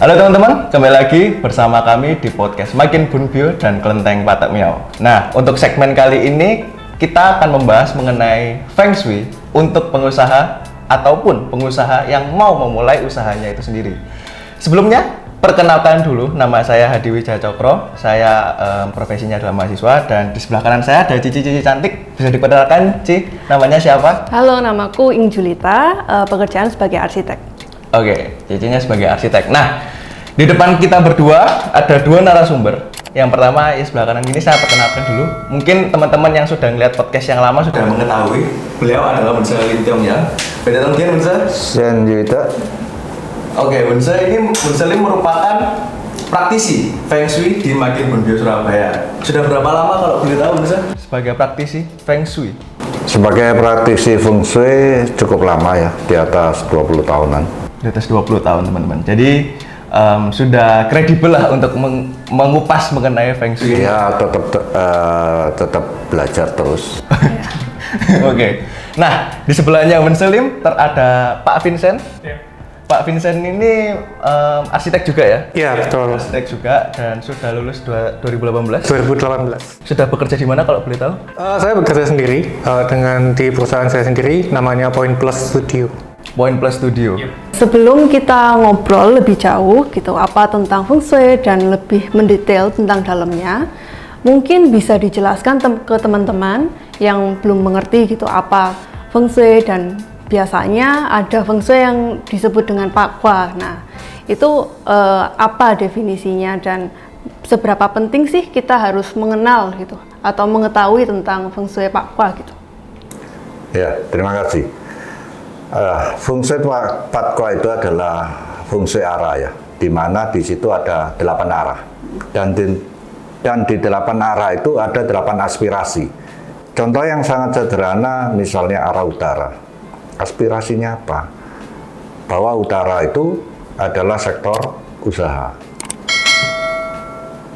Halo teman-teman, kembali lagi bersama kami di podcast Makin Bunbio dan Kelenteng Patak Miao. Nah, untuk segmen kali ini kita akan membahas mengenai Feng Shui untuk pengusaha ataupun pengusaha yang mau memulai usahanya itu sendiri. Sebelumnya, perkenalkan dulu, nama saya Hadi Wijaya Cokro. Saya profesinya adalah mahasiswa dan di sebelah kanan saya ada Cici cantik. Bisa diperkenalkan, Ci, namanya siapa? Halo, namaku Ing Julita, pekerjaan sebagai arsitek. Oke, Cicinya sebagai arsitek. Nah, di depan kita berdua ada dua narasumber. Yang pertama, ya sebelah kanan ini saya perkenalkan dulu. Mungkin teman-teman yang sudah melihat podcast yang lama sudah mengetahui. Beliau adalah Bunse Lim Tiong Yang. Beda mungkin Bunse? Sen Julita. Oke, Bunse Lim merupakan praktisi Feng Shui di Makin Bunbio Surabaya. Sudah berapa lama kalau boleh tahu Bunse sebagai praktisi Feng Shui? Sebagai praktisi Feng Shui cukup lama ya, di atas 20 tahunan. Di atas 20 tahun teman-teman. Jadi sudah kredibel lah untuk mengupas mengenai Feng Shui. Ya, tetap belajar terus. Oke. Nah, di sebelahnya Bunse Lim ada Pak Vincent. Pak Vincent ini arsitek juga ya? Iya, betul. Arsitek juga dan sudah lulus 2018. 2018. Sudah bekerja di mana kalau boleh tahu? Saya bekerja sendiri di perusahaan saya sendiri, namanya Point Plus Studio. Point Plus Studio. Sebelum kita ngobrol lebih jauh gitu, apa tentang Feng Shui dan lebih mendetail tentang dalamnya, mungkin bisa dijelaskan ke teman-teman yang belum mengerti gitu apa Feng Shui, dan biasanya ada Feng Shui yang disebut dengan Pak Kwa. Nah, itu apa definisinya dan seberapa penting sih kita harus mengenal gitu atau mengetahui tentang Feng Shui Pak Kwa gitu? Ya, terima kasih. Feng Shui Pak Kwa itu adalah Feng Shui arah ya, di mana di situ ada 8 arah dan di 8 arah itu ada 8 aspirasi. Contoh yang sangat sederhana, misalnya arah utara. Aspirasinya apa? Bahwa utara itu adalah sektor usaha.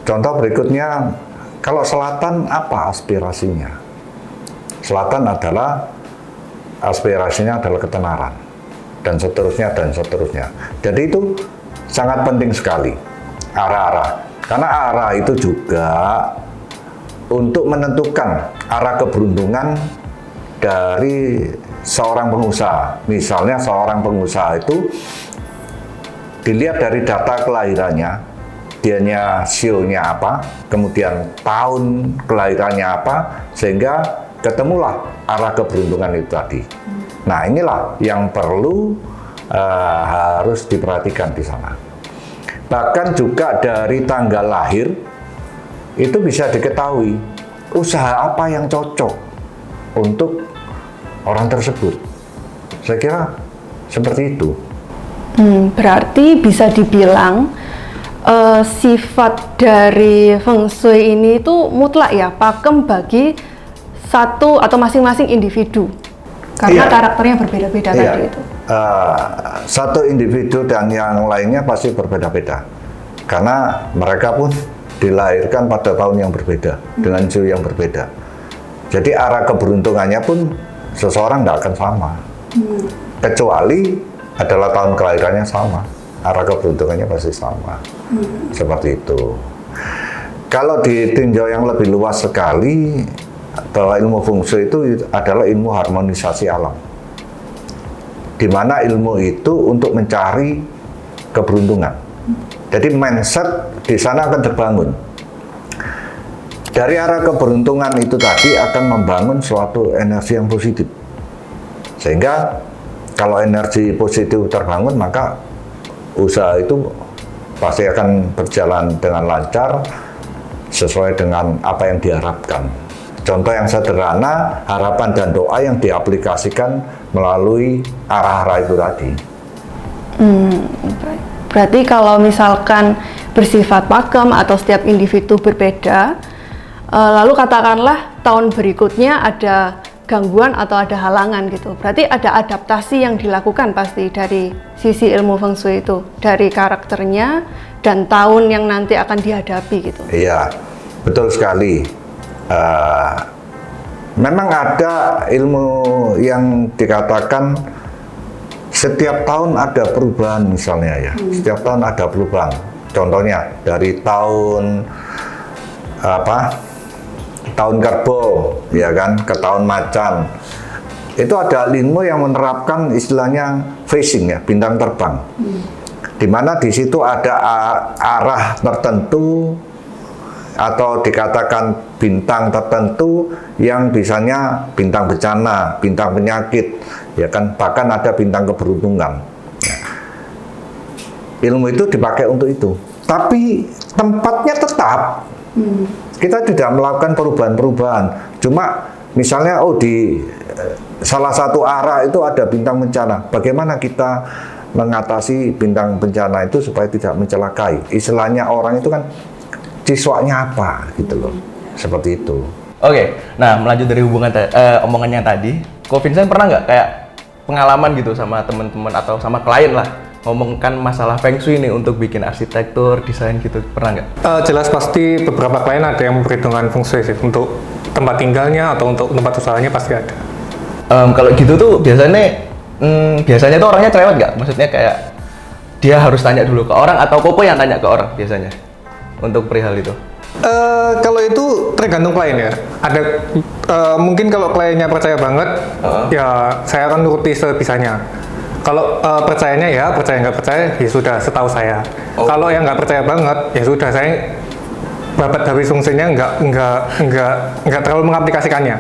Contoh berikutnya, kalau selatan apa aspirasinya? Selatan adalah aspirasinya adalah ketenaran, dan seterusnya dan seterusnya. Jadi itu sangat penting sekali arah-arah, karena arah itu juga untuk menentukan arah keberuntungan dari seorang pengusaha. Misalnya seorang pengusaha itu dilihat dari data kelahirannya, dianya sionya apa, kemudian tahun kelahirannya apa, sehingga ketemulah arah keberuntungan itu tadi. Nah, inilah yang perlu harus diperhatikan di sana. Bahkan juga dari tanggal lahir itu bisa diketahui usaha apa yang cocok untuk orang tersebut. Saya kira seperti itu. Berarti bisa dibilang sifat dari Feng Shui ini itu mutlak ya, pakem bagi satu atau masing-masing individu, karena iya, karakternya berbeda-beda iya. tadi itu. Satu individu dan yang lainnya pasti berbeda-beda, karena mereka pun dilahirkan pada tahun yang berbeda, dengan jiwa yang berbeda. Jadi arah keberuntungannya pun seseorang tidak akan sama, kecuali adalah tahun kelahirannya sama, arah keberuntungannya pasti sama. Seperti itu. Kalau ditinjau yang lebih luas sekali, bahwa ilmu Feng Shui itu adalah ilmu harmonisasi alam, di mana ilmu itu untuk mencari keberuntungan. Jadi mindset di sana akan terbangun. Dari arah keberuntungan itu tadi akan membangun suatu energi yang positif, sehingga kalau energi positif terbangun, maka usaha itu pasti akan berjalan dengan lancar sesuai dengan apa yang diharapkan. Contoh yang sederhana, harapan dan doa yang diaplikasikan melalui arah-arah itu tadi. Berarti kalau misalkan bersifat pakem atau setiap individu berbeda, lalu katakanlah tahun berikutnya ada gangguan atau ada halangan gitu, berarti ada adaptasi yang dilakukan pasti dari sisi ilmu Feng Shui itu, dari karakternya dan tahun yang nanti akan dihadapi gitu. Iya, betul sekali. Memang ada ilmu yang dikatakan setiap tahun ada perubahan misalnya ya. Setiap tahun ada perubahan. Contohnya dari tahun tahun kerbau ya kan ke tahun macan. Itu ada ilmu yang menerapkan istilahnya phasing ya, bintang terbang. Di mana di situ ada arah tertentu atau dikatakan bintang tertentu yang biasanya bintang bencana, bintang penyakit, ya kan, bahkan ada bintang keberuntungan. Ilmu itu dipakai untuk itu, tapi tempatnya tetap. Kita tidak melakukan perubahan-perubahan. Cuma misalnya di salah satu arah itu ada bintang bencana. Bagaimana kita mengatasi bintang bencana itu supaya tidak mencelakai? Istilahnya orang itu kan siswanya apa gitu loh, seperti itu. Oke, nah melanjut dari omongannya tadi, Ko Vincent pernah nggak kayak pengalaman gitu sama teman-teman atau sama klien lah ngomongkan masalah feng shui nih untuk bikin arsitektur, desain gitu, pernah nggak? Jelas pasti beberapa klien ada yang memperhitungkan feng shui sih untuk tempat tinggalnya atau untuk tempat usahanya pasti ada. Kalau gitu tuh biasanya tuh orangnya cerewet nggak? Maksudnya kayak dia harus tanya dulu ke orang atau Koko yang tanya ke orang biasanya untuk perihal itu? Kalau itu tergantung klien ya. Ada mungkin kalau kliennya percaya banget, ya saya akan nuruti sebisanya. Kalau percayanya ya percaya, nggak percaya ya sudah setahu saya. Kalau yang nggak percaya banget ya sudah saya babat dari fungsinya nggak terlalu mengaplikasikannya.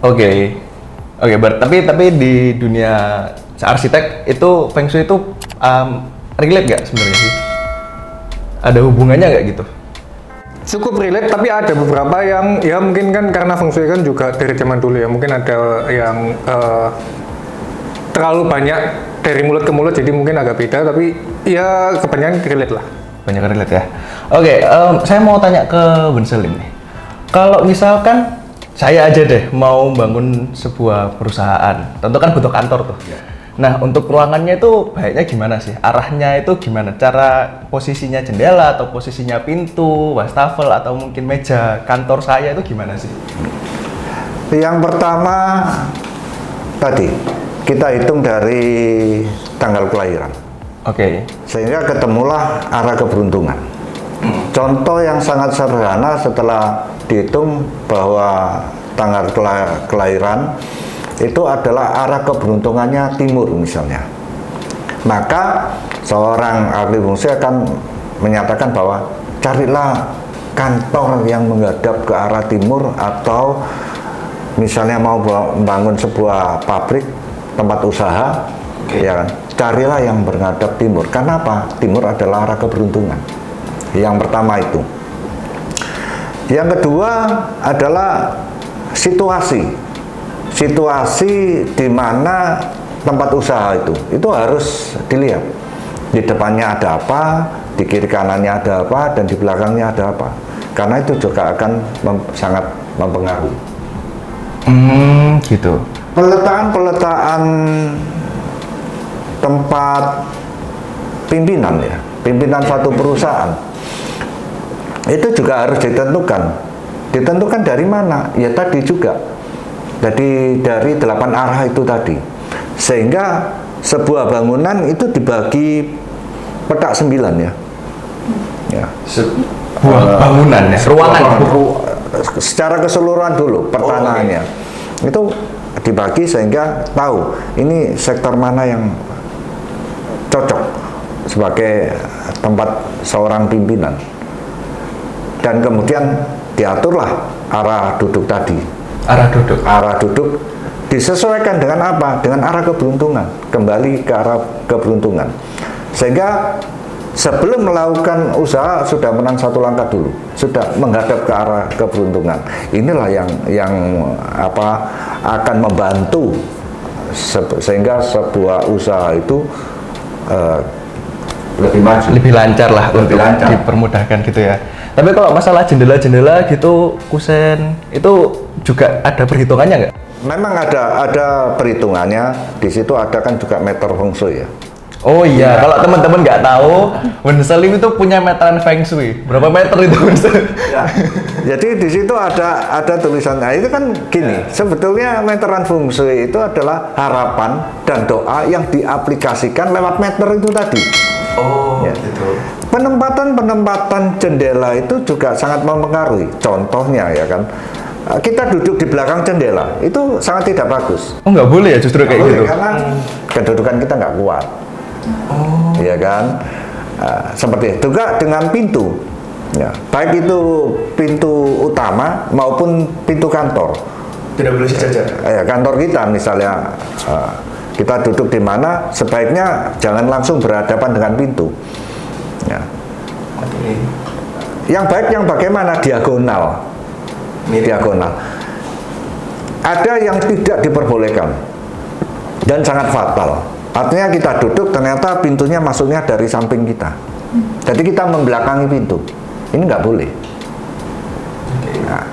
Oke, tapi di dunia arsitek itu feng shui itu relate nggak sebenarnya sih? Ada hubungannya nggak gitu? Cukup relate, tapi ada beberapa yang ya mungkin kan karena feng shui kan juga dari zaman dulu ya, mungkin ada yang terlalu banyak dari mulut ke mulut jadi mungkin agak beda, tapi ya kebanyakan relate lah. Banyak relate ya. Oke, saya mau tanya ke Bun Selim nih. Kalau misalkan saya aja deh mau bangun sebuah perusahaan, tentu kan butuh kantor tuh. Nah, untuk ruangannya itu baiknya gimana sih? Arahnya itu gimana? Cara posisinya jendela atau posisinya pintu, wastafel atau mungkin meja kantor saya itu gimana sih? Yang pertama tadi kita hitung dari tanggal kelahiran. Oke. Sehingga ketemulah arah keberuntungan. Contoh yang sangat sederhana setelah dihitung bahwa tanggal kelahiran itu adalah arah keberuntungannya timur misalnya. Maka seorang ahli feng shui akan menyatakan bahwa carilah kantor yang menghadap ke arah timur, atau misalnya mau membangun sebuah pabrik, tempat usaha, ya kan, carilah yang menghadap timur. Karena apa? Timur adalah arah keberuntungan. Yang pertama itu. Yang kedua adalah situasi di mana tempat usaha itu harus dilihat. Di depannya ada apa, di kiri kanannya ada apa, dan di belakangnya ada apa. Karena itu juga akan sangat mempengaruhi. Gitu. Peletaan tempat pimpinan ya, pimpinan satu perusahaan itu juga harus ditentukan. Ditentukan dari mana? Ya tadi juga. Jadi dari 8 arah itu tadi. Sehingga sebuah bangunan itu dibagi petak 9 ya. Ya. Sebuah bangunan ya, ruangan. Secara keseluruhan dulu pertanahannya. Itu dibagi sehingga tahu ini sektor mana yang cocok sebagai tempat seorang pimpinan. Dan kemudian diaturlah arah duduk tadi. Arah duduk disesuaikan dengan apa? Dengan arah keberuntungan. Kembali ke arah keberuntungan. Sehingga sebelum melakukan usaha sudah menang satu langkah dulu, sudah menghadap ke arah keberuntungan. Inilah yang akan membantu sehingga sebuah usaha itu lebih maju, lebih lancar lah, lebih lancar, dipermudahkan gitu ya. Tapi kalau masalah jendela-jendela gitu, kusen itu juga ada perhitungannya nggak? Memang ada perhitungannya. Di situ ada kan juga meter feng shui ya. Oh iya, kalau teman-teman nggak tahu, Bun Selim itu punya meteran Feng Shui. Berapa meter itu, Bun Selim? Ya. Jadi di situ ada tulisan. Nah, itu kan gini, sebetulnya meteran Feng Shui itu adalah harapan dan doa yang diaplikasikan lewat meter itu tadi. Oh, Ya. gitu. Penempatan jendela itu juga sangat mempengaruhi. Contohnya ya kan, kita duduk di belakang jendela itu sangat tidak bagus. Oh, nggak boleh ya justru kayak Boleh, gitu? karena kedudukan kita nggak kuat. Ya kan. Seperti itu juga dengan pintu. Ya, baik itu pintu utama maupun pintu kantor. Tidak boleh sejajar. Ya, kantor kita misalnya kita duduk di mana, sebaiknya jangan langsung berhadapan dengan pintu. Ya. Oke. Yang baik yang bagaimana? Diagonal. Diagonal. Ada yang tidak diperbolehkan dan sangat fatal. Artinya kita duduk ternyata pintunya masuknya dari samping kita. Jadi kita membelakangi pintu. Ini nggak boleh. Nah,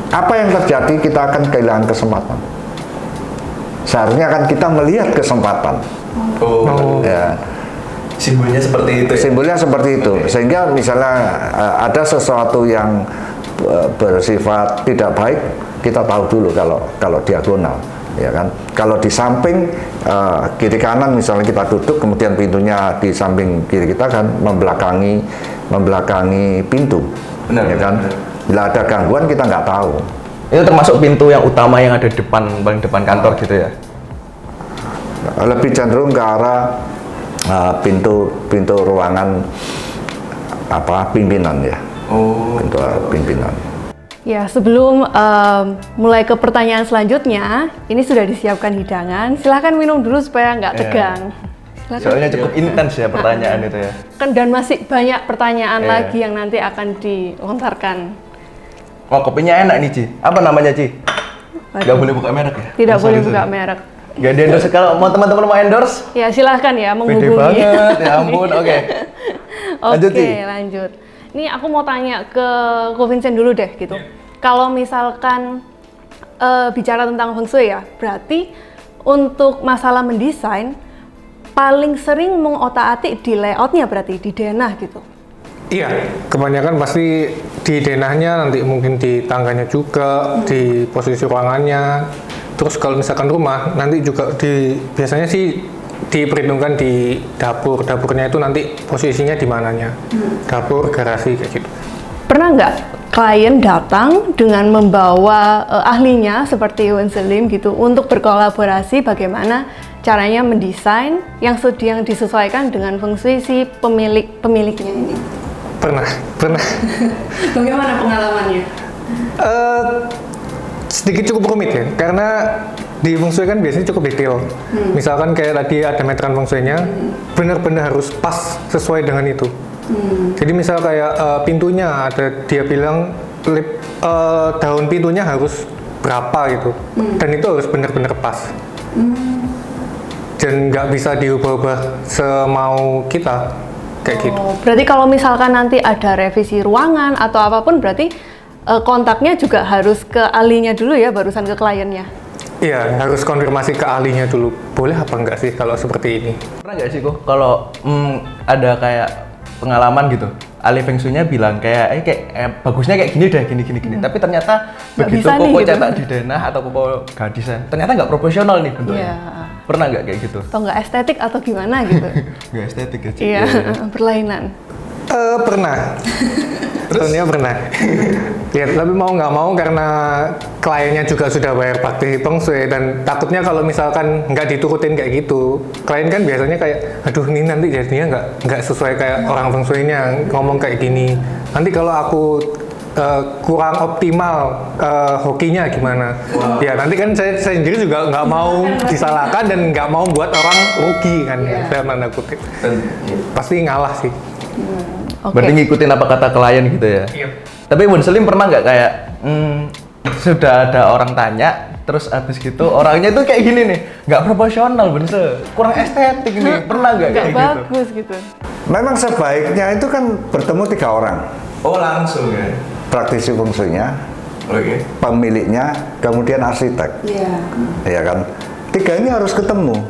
apa yang terjadi? Kita akan kehilangan kesempatan. Seharusnya kan kita melihat kesempatan. Oh. Ya. Simbolnya seperti itu. Ya? Simbolnya seperti itu. Sehingga misalnya ada sesuatu yang bersifat tidak baik, kita tahu dulu kalau diagonal, ya kan. Kalau di samping kiri kanan misalnya kita duduk, kemudian pintunya di samping kiri kita kan membelakangi pintu, Benar, ya kan. benar. Bila ada gangguan kita nggak tahu. Itu termasuk pintu yang utama yang ada di paling depan kantor gitu ya? Lebih cenderung ke arah pintu ruangan pimpinan ya. Oh. Pintu pimpinan. Ya, sebelum mulai ke pertanyaan selanjutnya, ini sudah disiapkan hidangan. Silahkan minum dulu supaya nggak Iya. tegang. Silakan. Soalnya cukup intens ya pertanyaan itu ya. Dan masih banyak pertanyaan Iya. lagi yang nanti akan dilontarkan. Oh, kopinya enak nih, Ci. Apa namanya, Ci? Waduh. Nggak boleh buka merek ya? Tidak Oh, boleh sorry, buka sorry. merek. Nggak di endorse. Kalau mau teman-teman mau endorse, Ya, silahkan ya pede menghubungi. banget. Ya ampun, oke. Lanjut, Oke, Ci. lanjut. Ini aku mau tanya ke Ko Vincent dulu deh gitu. Kalau misalkan bicara tentang Feng Shui ya, berarti untuk masalah mendesain paling sering mengotak-atik di layoutnya, berarti di denah gitu. Iya, kebanyakan pasti di denahnya, nanti mungkin di tangganya juga, di posisi ruangannya. Terus kalau misalkan rumah, nanti juga biasanya sih diperhitungkan di dapur. Dapurnya itu nanti posisinya di mananya. Dapur, garasi, kayak gitu. Pernah nggak klien datang dengan membawa ahlinya seperti Wan Selim gitu untuk berkolaborasi bagaimana caranya mendesain yang disesuaikan dengan Feng Shui si pemiliknya ini? Pernah. Bagaimana pengalamannya? Sedikit cukup rumit ya, karena di Feng Shui kan biasanya cukup detail. Misalkan kayak tadi ada meteran Feng Shui-nya, benar-benar harus pas sesuai dengan itu. Jadi misal kayak pintunya ada, dia bilang daun pintunya harus berapa gitu, dan itu harus benar-benar pas. Dan nggak bisa diubah-ubah semau kita, kayak gitu. Oh, berarti kalau misalkan nanti ada revisi ruangan atau apapun, berarti kontaknya juga harus ke ahlinya dulu ya, barusan ke kliennya. Iya, harus konfirmasi ke ahlinya dulu. Boleh apa enggak sih kalau seperti ini? Pernah nggak sih kok kalau ada kayak pengalaman gitu, ahli Feng Shui-nya bilang kayak bagusnya kayak gini deh, gini. Tapi ternyata Nggak begitu bisa nih, koko gitu. cetak di denah atau koko gak desain, ternyata nggak profesional nih bentuknya. Iya. Pernah nggak kayak gitu? Atau nggak estetik atau gimana gitu. Nggak estetik ya, Ci? Iya, berlainan. Pernah. Sebenarnya pernah. Ya, tapi mau nggak mau karena kliennya juga sudah bayar praktisi Feng Shui, dan takutnya kalau misalkan nggak diturutin kayak gitu, klien kan biasanya kayak, aduh ini nanti jadinya nggak sesuai kayak orang Feng Shui-nya ngomong kayak gini. Nanti kalau aku kurang optimal hokinya gimana? Ya nanti kan saya sendiri juga nggak mau disalahkan dan nggak mau buat orang rugi kan, dalam tanda kutip. Pasti ngalah sih. Oke. Berarti ngikutin apa kata klien gitu ya? Iya. Tapi Bun Selim pernah nggak kayak sudah ada orang tanya, terus abis gitu orangnya tuh kayak gini nih, nggak proporsional Bun Se, kurang estetik nih, pernah nggak kayak gitu? bagus gitu. Memang sebaiknya itu kan bertemu 3 orang, Oh langsung ya? praktisi Feng Shui-nya, Oke. pemiliknya, kemudian arsitek. Iya. Ya kan, 3 ini harus ketemu.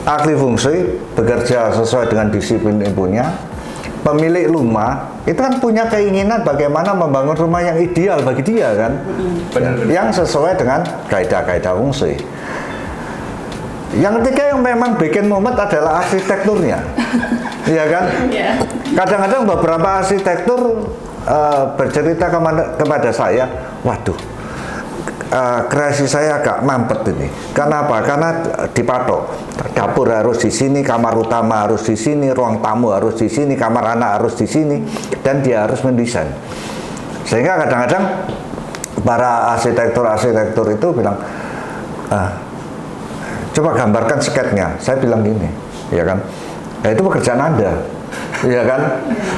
ahli feng shui bekerja sesuai dengan disiplin ilmunya. Pemilik rumah itu kan punya keinginan bagaimana membangun rumah yang ideal bagi dia kan, yang sesuai dengan kaidah-kaidah feng shui. Yang ketiga yang memang bikin mumet adalah arsitekturnya, iya kan? Kadang-kadang beberapa arsitektur bercerita kepada saya, waduh, kreasi saya agak mampet ini. Kenapa? Karena dipatok. Dapur harus di sini, kamar utama harus di sini, ruang tamu harus di sini, kamar anak harus di sini, dan dia harus mendesain. Sehingga kadang-kadang para arsitektur itu bilang, coba gambarkan sketnya. Saya bilang gini, ya kan? Nah, itu pekerjaan Anda, ya kan?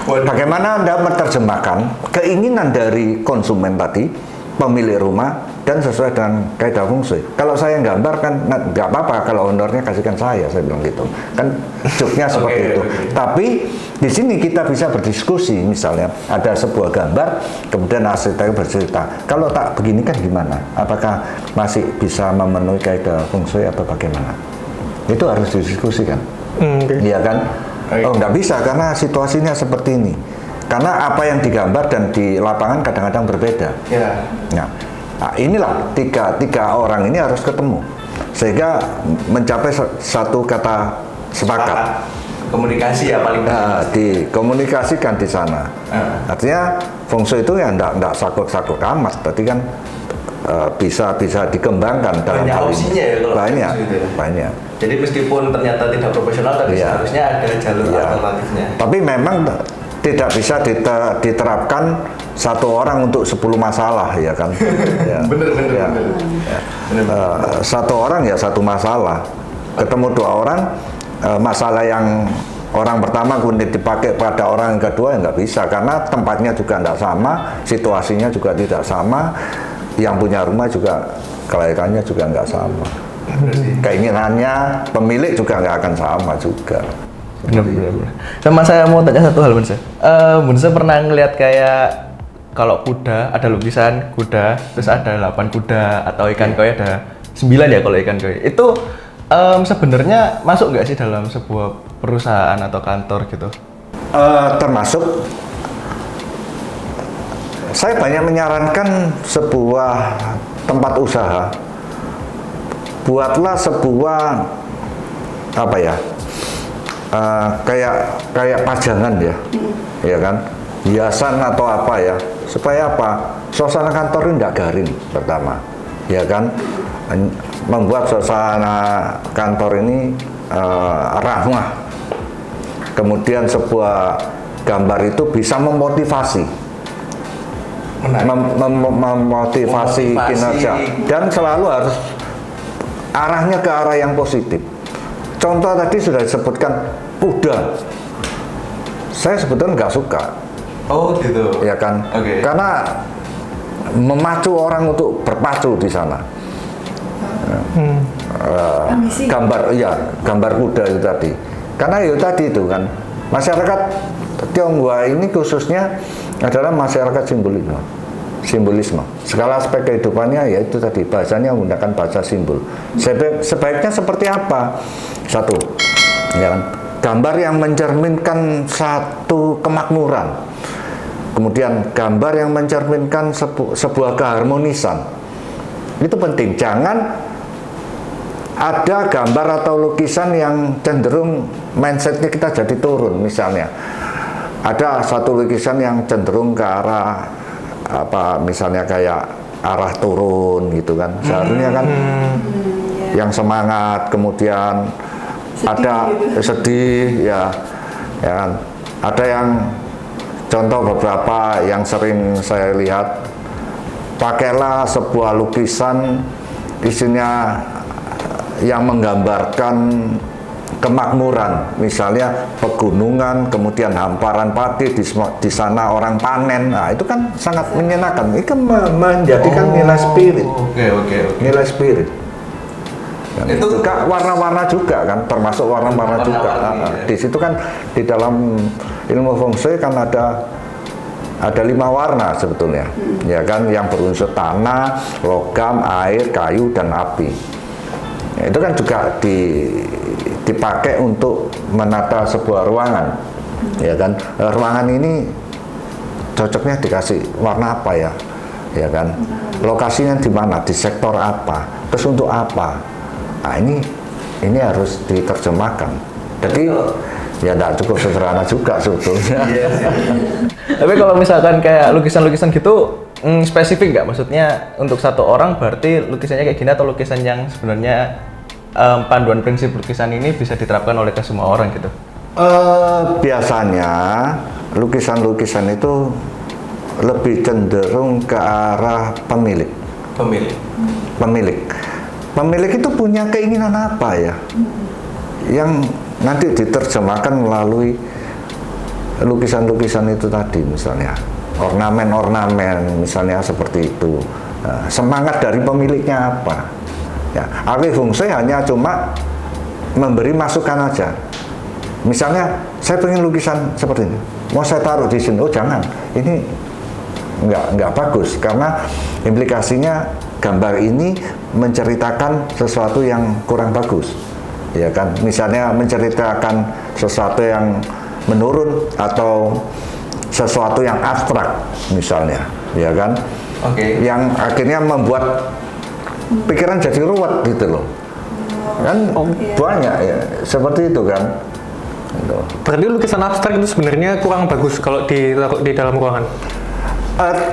Bagaimana Anda menerjemahkan keinginan dari konsumen tadi, pemilik rumah, dan sesuai dengan kaidah feng shui. Kalau saya gambar kan nggak apa-apa, kalau honornya kasihkan saya bilang gitu. Kan joke-nya seperti itu. Tapi di sini kita bisa berdiskusi, misalnya ada sebuah gambar, kemudian arsitek bercerita, kalau tak begini kan gimana? Apakah masih bisa memenuhi kaidah feng shui atau bagaimana? Itu harus didiskusikan. Iya kan? Oh nggak bisa karena situasinya seperti ini. Karena apa yang digambar dan di lapangan kadang-kadang berbeda. Nah, inilah tiga orang ini harus ketemu sehingga mencapai satu kata sepakat. Komunikasi ya paling dikomunikasikan di sana. Artinya feng shui itu ya enggak sakut-sakut amat, berarti kan bisa dikembangkan dalam banyak hal ini. opsinya ya kalau Banyak. Jadi meskipun ternyata tidak profesional, tapi seharusnya ada jalur alternatifnya. Tapi memang tidak bisa diterapkan satu orang untuk 10 masalah, ya kan? Bener. Satu orang ya satu masalah. Ketemu dua orang, masalah yang orang pertama kemudian dipakai pada orang yang kedua ya nggak bisa, karena tempatnya juga nggak sama, situasinya juga tidak sama, yang punya rumah juga kelahirannya juga nggak sama, keinginannya pemilik juga nggak akan sama juga. Benar. Sama saya mau tanya satu hal, Bunse. Bunse pernah ngeliat kayak kalau kuda, ada lukisan kuda, terus ada 8 kuda, atau ikan koi ada 9 ya kalau ikan koi. Itu sebenarnya masuk nggak sih dalam sebuah perusahaan atau kantor gitu? Termasuk. Saya banyak menyarankan sebuah tempat usaha, buatlah sebuah apa ya? Kayak pajangan ya kan, hiasan atau apa ya, supaya apa, suasana kantor ini tidak garing pertama, ya kan, membuat suasana kantor ini ramah, kemudian sebuah gambar itu bisa memotivasi kinerja, dan selalu harus arahnya ke arah yang positif. Contoh tadi sudah disebutkan kuda. Saya sebetulnya nggak suka. Oh gitu. Ya kan. Karena memacu orang untuk berpacu di sana. Gambar kuda itu tadi. Karena itu tadi itu kan masyarakat Tionghoa ini khususnya adalah masyarakat simbolisme. Segala aspek kehidupannya yaitu tadi bahasanya menggunakan bahasa simbol. Sebaiknya seperti apa? Satu, ya kan, gambar yang mencerminkan satu kemakmuran. Kemudian gambar yang mencerminkan sebuah keharmonisan. Itu penting. Jangan ada gambar atau lukisan yang cenderung mindsetnya kita jadi turun. Misalnya ada satu lukisan yang cenderung ke arah apa, misalnya kayak arah turun gitu kan, seharusnya kan yang semangat, kemudian ada sedih ya kan. Ada yang contoh beberapa yang sering saya lihat, pakailah sebuah lukisan isinya yang menggambarkan kemakmuran, misalnya pegunungan, kemudian hamparan padi, di sana orang panen. Nah, itu kan sangat menyenangkan. Itu menjadikan nilai spirit. Nilai spirit. Dan itu juga warna-warna juga kan, termasuk warna-warna juga. Di situ kan di dalam ilmu feng shui kan ada 5 warna sebetulnya. Ya kan, yang berunsur tanah, logam, air, kayu, dan api. Itu kan juga dipakai untuk menata sebuah ruangan, ya kan. Ruangan ini cocoknya dikasih warna apa ya, ya kan. Lokasinya di mana, di sektor apa, terus untuk apa. Nah ini harus diterjemahkan. Jadi ya tidak cukup sederhana juga sebetulnya. Tapi kalau misalkan kayak lukisan-lukisan gitu spesifik nggak? Maksudnya untuk satu orang berarti lukisannya kayak gini atau lukisan yang sebenarnya panduan prinsip lukisan ini bisa diterapkan oleh ke semua orang gitu? Biasanya lukisan-lukisan itu lebih cenderung ke arah pemilik. Pemilik itu punya keinginan apa ya? Yang nanti diterjemahkan melalui lukisan-lukisan itu tadi, misalnya ornamen-ornamen misalnya seperti itu. Nah, semangat dari pemiliknya apa ya. Ahli feng shui hanya cuma memberi masukan aja, misalnya saya pengen lukisan seperti ini, mau saya taruh di sini, oh jangan, ini nggak bagus karena implikasinya gambar ini menceritakan sesuatu yang kurang bagus, ya kan. Misalnya menceritakan sesuatu yang menurun atau sesuatu yang abstrak misalnya, ya kan. Yang akhirnya membuat pikiran jadi ruwet gitu loh, kan. Banyak ya seperti itu kan. Berarti lukisan abstrak itu sebenarnya kurang bagus kalau ditaruh di dalam ruangan?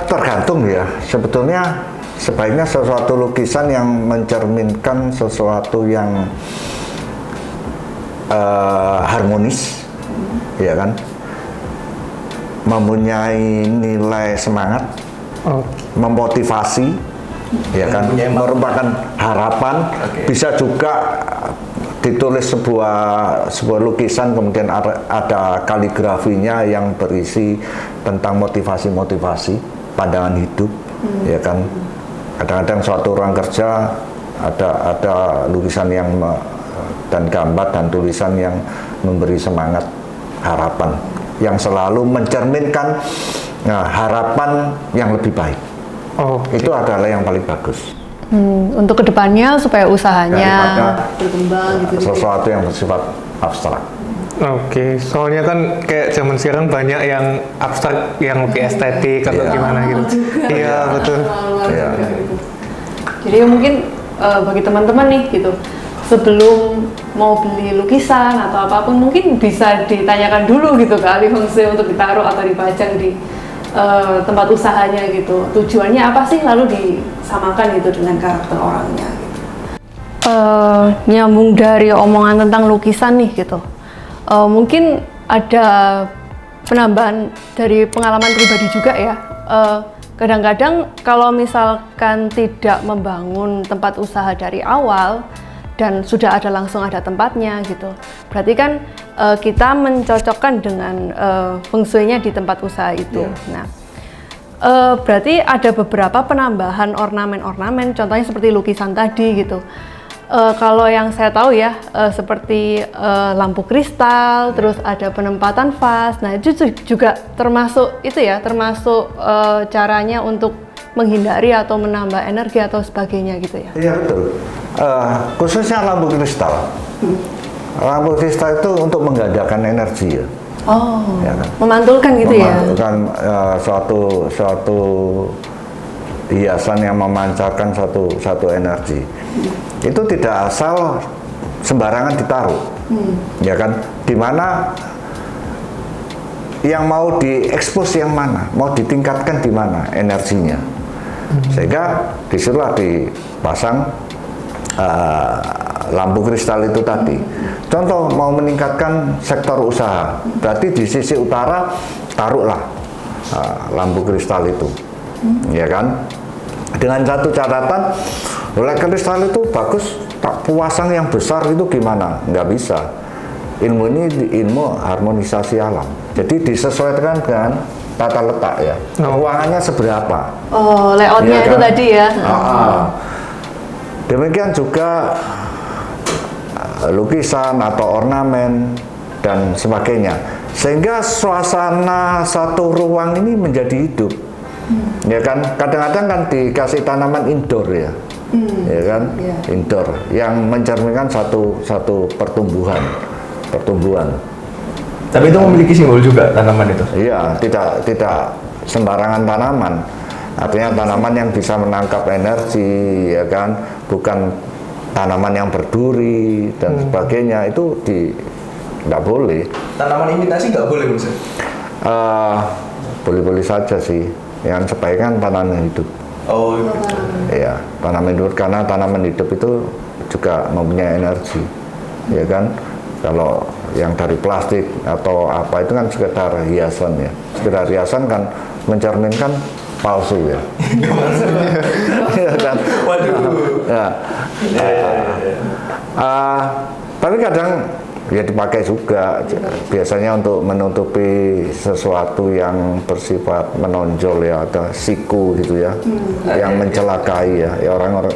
Tergantung ya, sebetulnya sebaiknya sesuatu lukisan yang mencerminkan sesuatu yang harmonis, ya kan, mempunyai nilai semangat, memotivasi, ya kan, merupakan harapan. Bisa juga ditulis sebuah lukisan kemudian ada kaligrafinya yang berisi tentang motivasi pandangan hidup, ya kan. Kadang-kadang suatu ruang kerja ada lukisan yang dan gambar dan tulisan yang memberi semangat, harapan, yang selalu mencerminkan harapan yang lebih baik. Itu adalah yang paling bagus. Untuk kedepannya supaya usahanya berkembang gitu. Sesuatu yang bersifat abstrak. Oke, soalnya kan kayak zaman sekarang banyak yang abstrak, yang lebih estetik atau gimana gitu. Iya, betul. Iya. Jadi mungkin bagi teman-teman nih gitu, sebelum mau beli lukisan atau apapun mungkin bisa ditanyakan dulu gitu ke ahli feng shui untuk ditaruh atau dipajang di tempat usahanya gitu. Tujuannya apa sih, lalu disamakan gitu dengan karakter orangnya gitu. Nyambung dari omongan tentang lukisan nih gitu. Mungkin ada penambahan dari pengalaman pribadi juga ya. Kadang-kadang kalau misalkan tidak membangun tempat usaha dari awal dan sudah langsung ada tempatnya gitu, berarti kan kita mencocokkan dengan feng shui-nya di tempat usaha itu. Nah, berarti ada beberapa penambahan ornamen-ornamen, contohnya seperti lukisan tadi gitu. Kalau yang saya tahu ya, seperti lampu kristal, terus ada penempatan vas. Nah, itu juga termasuk itu ya, termasuk caranya untuk menghindari atau menambah energi atau sebagainya gitu ya. Iya betul. Khususnya lampu kristal. Lampu kristal itu untuk menggandakan energi ya. Ya kan? Memantulkan gitu ya. Memantulkan suatu hiasan yang memancarkan satu energi. Itu tidak asal sembarangan ditaruh, ya kan? Dimana yang mau diekspos yang mana, mau ditingkatkan di mana energinya, sehingga disuruhlah dipasang lampu kristal itu tadi. Contoh mau meningkatkan sektor usaha, berarti di sisi utara taruhlah lampu kristal itu, ya kan? Dengan satu catatan, oleh kristal itu bagus, tak puasang yang besar itu gimana? Nggak bisa. Ilmu ini ilmu harmonisasi alam. Jadi disesuaikan dengan tata letak ya. Ruangannya seberapa? Layoutnya ya, itu kan? Tadi ya. Demikian juga lukisan atau ornamen dan sebagainya. Sehingga suasana satu ruang ini menjadi hidup. Ya kan, kadang-kadang kan dikasih tanaman indoor ya. ya kan, indoor, yang mencerminkan satu pertumbuhan. Tapi itu memiliki simbol juga tanaman itu. Iya, tidak sembarangan tanaman. Artinya tanaman yang bisa menangkap energi, ya kan, bukan tanaman yang berduri dan sebagainya, itu nggak boleh. Tanaman imitasi nggak boleh, Mas? Boleh-boleh saja sih. Yang sebaiknya tanaman hidup. Oh, Iya, tanaman hidup, karena tanaman hidup itu juga mempunyai energi, ya kan. Kalau yang dari plastik atau apa itu kan sekedar hiasan ya. Sekedar hiasan kan mencerminkan palsu ya. Iya kan. Waduh. Ya. Tapi kadang ya dipakai juga biasanya untuk menutupi sesuatu yang bersifat menonjol ya, atau siku gitu ya, yang mencelakai ya.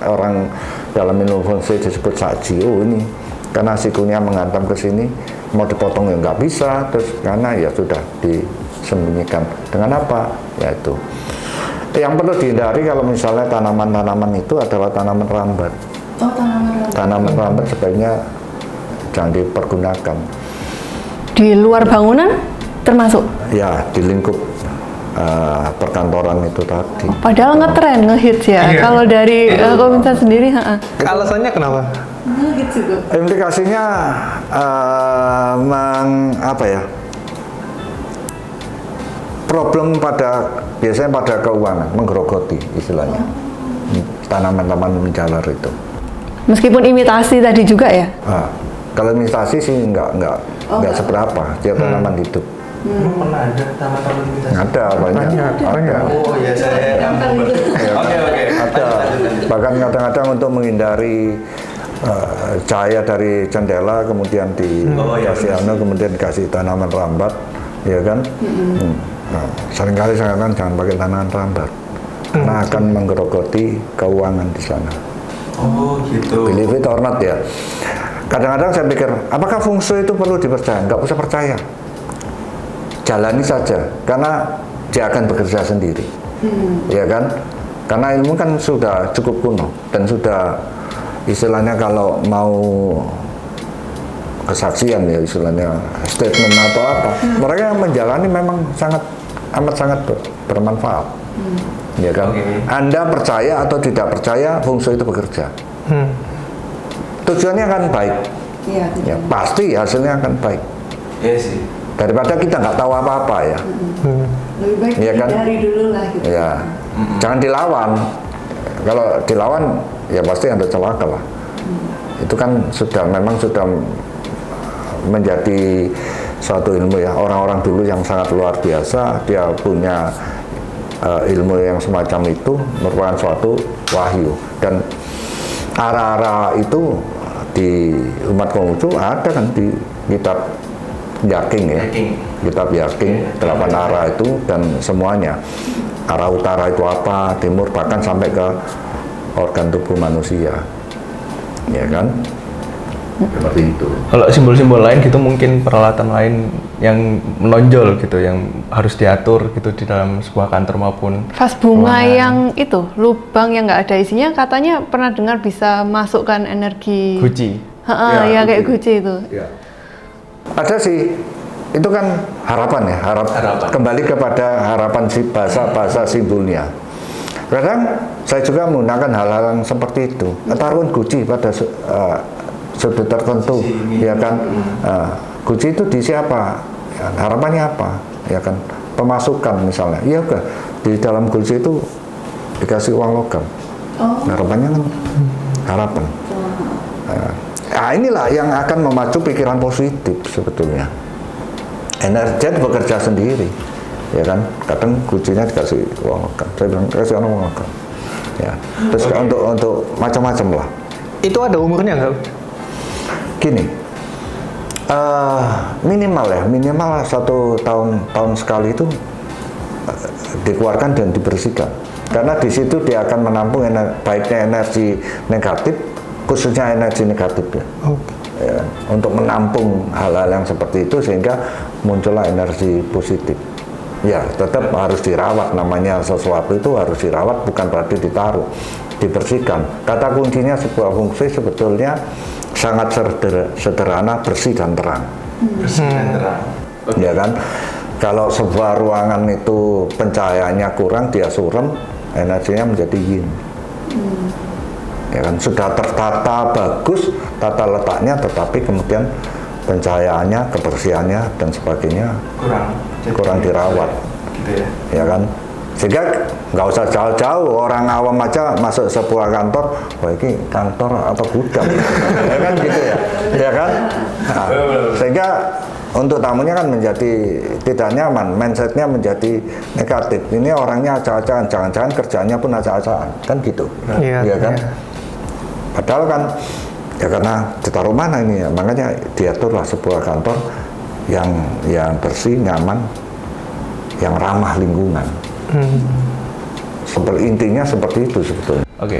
Orang dalam ilmu feng shui disebut saji. Oh, ini karena sikunya menghantam ke sini, mau dipotong ya nggak bisa, terus karena ya sudah disembunyikan dengan apa, yaitu yang perlu dihindari kalau misalnya tanaman-tanaman itu adalah tanaman rambat. Tanaman rambat sebaiknya jangan dipergunakan. Di luar bangunan termasuk? Ya, di lingkup perkantoran itu tadi. Padahal ngetren, ngehits ya. Iya. Kalau dari komunitas sendiri, Alasannya kenapa? ngehits juga. Implikasinya apa ya? Problem biasanya pada keuangan, menggerogoti istilahnya. Tanaman-tanaman menjalar itu. Meskipun imitasi tadi juga ya? Kalau imitasi sih nggak seberapa, dia tanaman hidup. Pernah ada tanaman imitasi? Ada banyak. Oh ya, saya yang Oke. Ada. Bahkan kadang-kadang untuk menghindari cahaya dari jendela, kemudian dikasih kemudian dikasih tanaman rambat, ya kan? Nah, seringkali saya katakan jangan pakai tanaman rambat, karena akan menggerogoti keuangan di sana. Oh gitu. Believe it or not ya. Kadang-kadang saya pikir, apakah feng shui itu perlu dipercaya? Nggak usah percaya. Jalani saja, karena dia akan bekerja sendiri, ya kan? Karena ilmu kan sudah cukup kuno dan sudah istilahnya kalau mau kesaksian ya, istilahnya statement atau apa, mereka menjalani memang amat sangat bermanfaat, ya kan? Anda percaya atau tidak percaya, feng shui itu bekerja. Tujuannya akan baik, ya pasti hasilnya akan baik. Iya sih. Daripada kita nggak tahu apa-apa ya. Lebih baik Iya kan? dari dulu lah gitu. Ya, jangan dilawan. Kalau dilawan, ya pasti ada celaka lah. Itu kan memang sudah menjadi suatu ilmu ya. Orang-orang dulu yang sangat luar biasa, dia punya ilmu yang semacam itu merupakan suatu wahyu. Dan arah-arah itu di umat Konghucu ada kan di kitab Yaking ya, kitab Yaking 8 arah itu dan semuanya. Arah utara itu apa, timur, bahkan sampai ke organ tubuh manusia, ya kan? Seperti itu. Kalau simbol-simbol lain gitu, mungkin peralatan lain yang menonjol gitu, yang harus diatur gitu di dalam sebuah kantor maupun Vas bunga ruangan. yang itu, lubang yang nggak ada isinya, katanya pernah dengar bisa masukkan energi. Guci. Ya kayak guci itu. Ya. Ada sih, itu kan harapan ya, Harapan. kembali kepada harapan si bahasa simbolnya. Kadang saya juga menggunakan hal-hal yang seperti itu, taruhan guci pada sudut tertentu, ya kan? Guci itu di siapa? Ya, harapannya apa? Ya kan? Pemasukan misalnya, iya kan? Di dalam guci itu dikasih uang logam. Harapannya kan harapan. Nah, inilah yang akan memacu pikiran positif sebetulnya. Energi bekerja sendiri, ya kan? Kadang kuncinya dikasih uang logam. Saya bilang kasih uang logam. Ya. Terus untuk macam-macam lah. Itu ada umurnya nggak? Gini, minimal 1 tahun sekali itu dikeluarkan dan dibersihkan. Karena di situ dia akan menampung baiknya energi negatif, khususnya energi negatif ya. Ya, untuk menampung hal-hal yang seperti itu sehingga muncullah energi positif. Ya, tetap harus dirawat, namanya sesuatu itu harus dirawat, bukan berarti ditaruh. dibersihkan. Kata kuncinya sebuah fungsi sebetulnya sangat sederhana, bersih dan terang. Bersih dan terang. Ya kan? Kalau sebuah ruangan itu pencahayaannya kurang, dia suram, energinya menjadi yin. Ya kan? Sudah tertata bagus, tata letaknya, tetapi kemudian pencahayaannya, kebersihannya dan sebagainya kurang dirawat. Gitu ya. Ya kan? Sehingga nggak usah jauh-jauh, orang awam aja masuk sebuah kantor, wah ini kantor atau gudang, ya kan gitu ya, ya kan? Nah, sehingga untuk tamunya kan menjadi tidak nyaman, mindsetnya menjadi negatif. Ini orangnya acak-acakan, jangan-jangan kerjanya pun acak-acakan, kan gitu, ya kan? Padahal kan ya karena ditaruh mana ini ya, makanya diaturlah sebuah kantor yang bersih, nyaman, yang ramah lingkungan. Intinya seperti itu sebetulnya. Oke,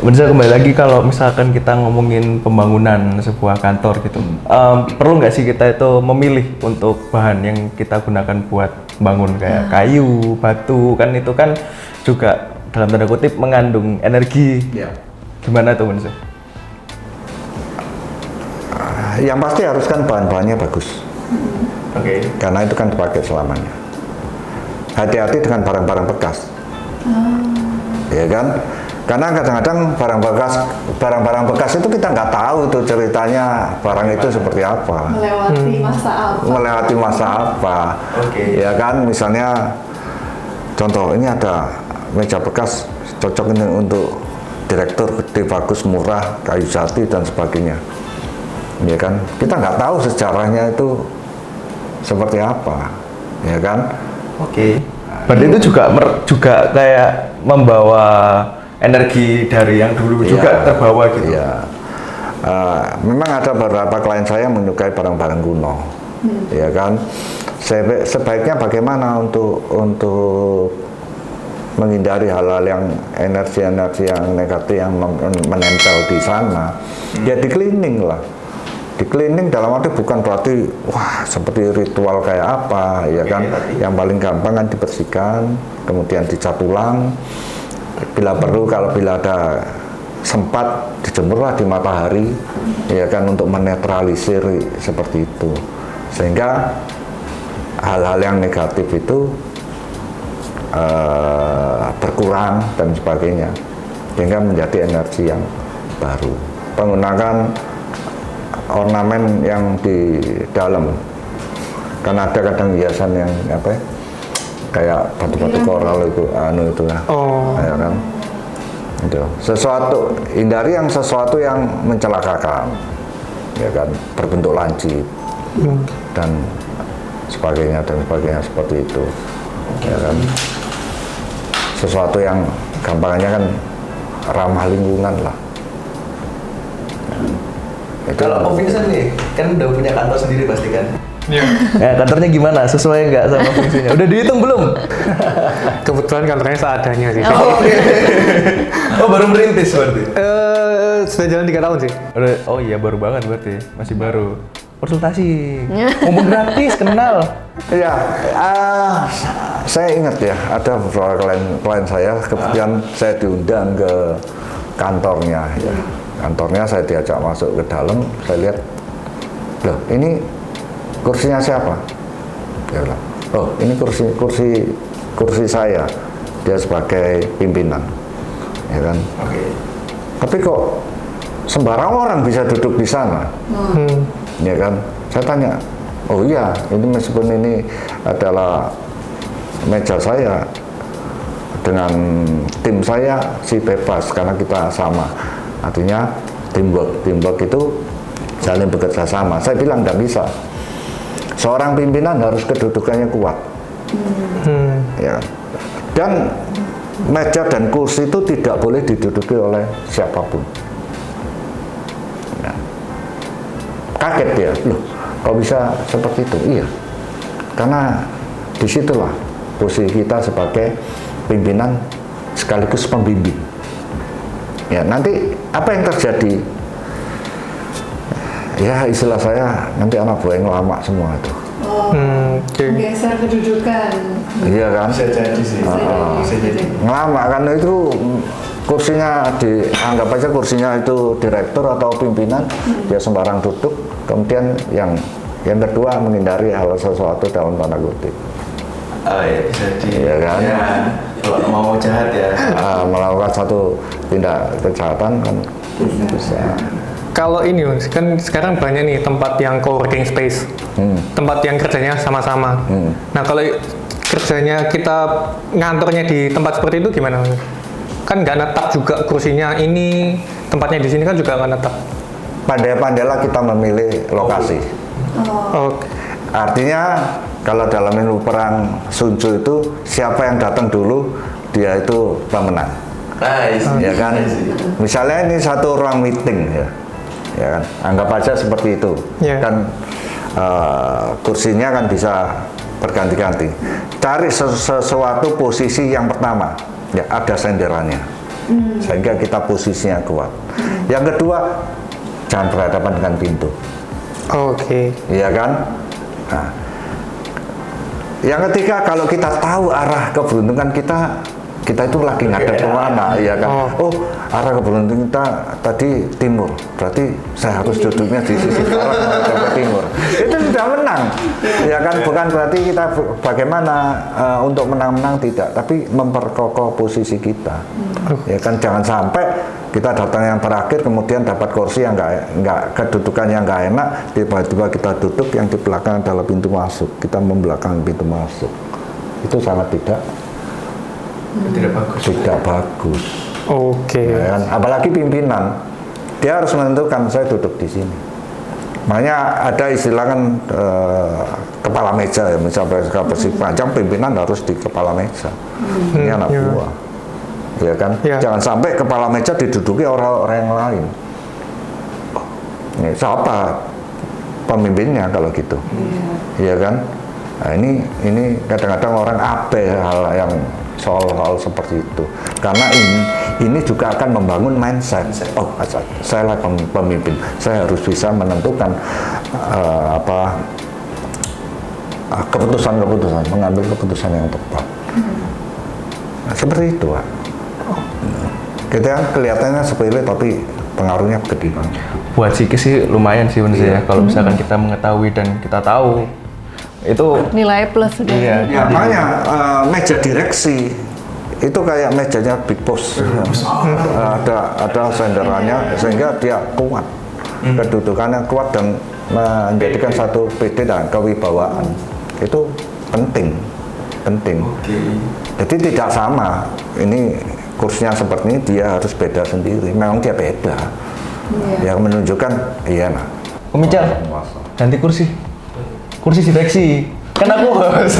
bisa kembali lagi kalau misalkan kita ngomongin pembangunan sebuah kantor gitu, perlu nggak sih kita itu memilih untuk bahan yang kita gunakan buat bangun kayak kayu, batu, kan itu kan juga dalam tanda kutip mengandung energi. Gimana tuh Mas? Yang pasti harus kan bahan-bahannya bagus. Oke. Karena itu kan dipakai selamanya. Hati-hati dengan barang-barang bekas. Ya kan? Karena kadang-kadang barang-barang bekas itu kita nggak tahu itu ceritanya barang itu seperti apa. Melewati masa apa? Melewati masa apa. Ya kan? Misalnya contoh ini ada meja bekas cocok ini untuk direktur gede bagus murah kayu jati dan sebagainya. Ya kan? Kita nggak tahu sejarahnya itu seperti apa. Ya kan? Oke. Berarti itu juga kayak membawa energi dari yang dulu juga terbawa gitu. Iya. Memang ada beberapa klien saya menyukai barang-barang kuno, ya kan. Sebaiknya bagaimana untuk menghindari hal-hal yang energi-energi yang negatif yang menempel di sana. Ya di cleaning lah. Di cleaning dalam arti bukan berarti wah seperti ritual kayak apa, ya kan. Yang paling gampang kan dibersihkan, kemudian dicat ulang. Bila perlu, bila ada sempat dijemurlah di matahari, ya kan, untuk menetralisir seperti itu, sehingga hal-hal yang negatif itu berkurang dan sebagainya, sehingga menjadi energi yang baru. Menggunakan ornamen yang di dalam, karena ada kadang hiasan yang apa ya, kayak batu-batu koral itu ya. Ya kan, itu hindari yang sesuatu yang mencelakakan, ya kan, berbentuk lancip dan sebagainya seperti itu, ya kan. Sesuatu yang gampangnya kan ramah lingkungan lah. Kalau Om Vincent nih, kan udah punya kantor sendiri pasti kan? Iya. Kantornya gimana? Sesuai nggak sama fungsinya? Udah dihitung belum? Kebetulan kantornya seadanya sih. Oh, baru merintis berarti? Sudah jalan 3 tahun sih. Oh iya, baru banget berarti, masih baru. Konsultasi, ngomong gratis, kenal. Ya, saya ingat ya, ada beberapa klien saya, kemudian saya diundang ke kantornya. Ya. Kantornya saya diajak masuk ke dalam, saya lihat, loh ini kursinya siapa? Dia bilang, oh ini kursi saya, dia sebagai pimpinan, ya kan. Tapi kok sembarang orang bisa duduk di sana, ya kan. Saya tanya, oh iya, ini meskipun ini adalah meja saya dengan tim saya sih bebas karena kita sama. Artinya teamwork itu saling bekerja sama. Saya bilang tidak bisa. Seorang pimpinan harus kedudukannya kuat, ya. Dan meja dan kursi itu tidak boleh diduduki oleh siapapun. Ya. Kaget dia, loh, kok bisa seperti itu? Iya, karena disitulah posisi kita sebagai pimpinan sekaligus pembimbing. Ya, nanti apa yang terjadi? Ya, istilah saya nanti anak buah yang lama semua itu. Geser kedudukan. Iya kan? Bisa jadi sih. Ngelama kan itu kursinya anggap aja kursinya itu direktur atau pimpinan, dia sembarang duduk. Kemudian yang kedua menghindari hal sesuatu dalam tanda kutip. Oh ya, bisa Iya kan? Ya, kalau mau jahat ya. Melakukan satu tindak kejahatan kan bisa. Kalau ini kan sekarang banyak nih tempat yang co-working space, tempat yang kerjanya sama-sama. Nah kalau kerjanya kita ngantornya di tempat seperti itu gimana? Kan nggak netap juga kursinya, ini tempatnya di sini kan juga nggak netap. Pandai-pandailah kita memilih lokasi. Oke. Artinya kalau dalam ilmu perang Sun Tzu itu siapa yang datang dulu dia itu pemenang. Ya kan? Misalnya ini satu ruang meeting ya kan? Anggap aja seperti itu. Yeah. Kan kursinya kan bisa berganti-ganti. Cari sesuatu posisi yang pertama, ya ada senderannya, sehingga kita posisinya kuat. Yang kedua, jangan berhadapan dengan pintu. Oke. Iya kan? Nah, yang ketiga, kalau kita tahu arah keberuntungan kita itu lagi ngadep ke mana, ya kan? Oh, arah keberuntungan kita tadi timur, berarti saya harus duduknya di sisi barat menghadap ke timur. Itu sudah menang, ya kan? Bukan berarti kita bagaimana untuk menang-menang, tidak, tapi memperkokoh posisi kita, ya kan? Jangan sampai kita datang yang terakhir kemudian dapat kursi yang nggak kedudukan yang nggak enak, tiba-tiba kita duduk yang di belakang adalah pintu masuk, kita membelakangi pintu masuk, itu sangat tidak bagus. Oke. Ya kan? Apalagi pimpinan, dia harus menentukan saya duduk di sini. Makanya ada istilah kan kepala meja ya, misalnya besi panjang, pimpinan harus di kepala meja. Ini anak buah, ya kan? Jangan sampai kepala meja diduduki orang-orang yang lain. Ini siapa pemimpinnya kalau gitu, ya kan? Nah, ini kadang-kadang orang abai hal yang soal seperti itu, karena ini juga akan membangun mindset. Oh, saya lah pemimpin, saya harus bisa menentukan keputusan-keputusan, mengambil keputusan yang tepat. Nah, seperti itu, Pak. Kita kelihatannya sepele tapi pengaruhnya gede banget. Buat psikis sih lumayan sih menurut saya, kalau misalkan kita mengetahui dan kita tahu itu Nilai plus sudah. Iya. Ya, makanya meja direksi itu kayak mejanya Big Boss. ada senderannya sehingga dia kuat, kedudukannya kuat dan menjadikan satu PD dan kewibawaan. Itu penting. Jadi tidak sama. Ini kursinya seperti ini, dia harus beda sendiri. Memang dia beda. Yang menunjukkan iya nah. Om Ical, ganti kursi direksi. Kan aku host.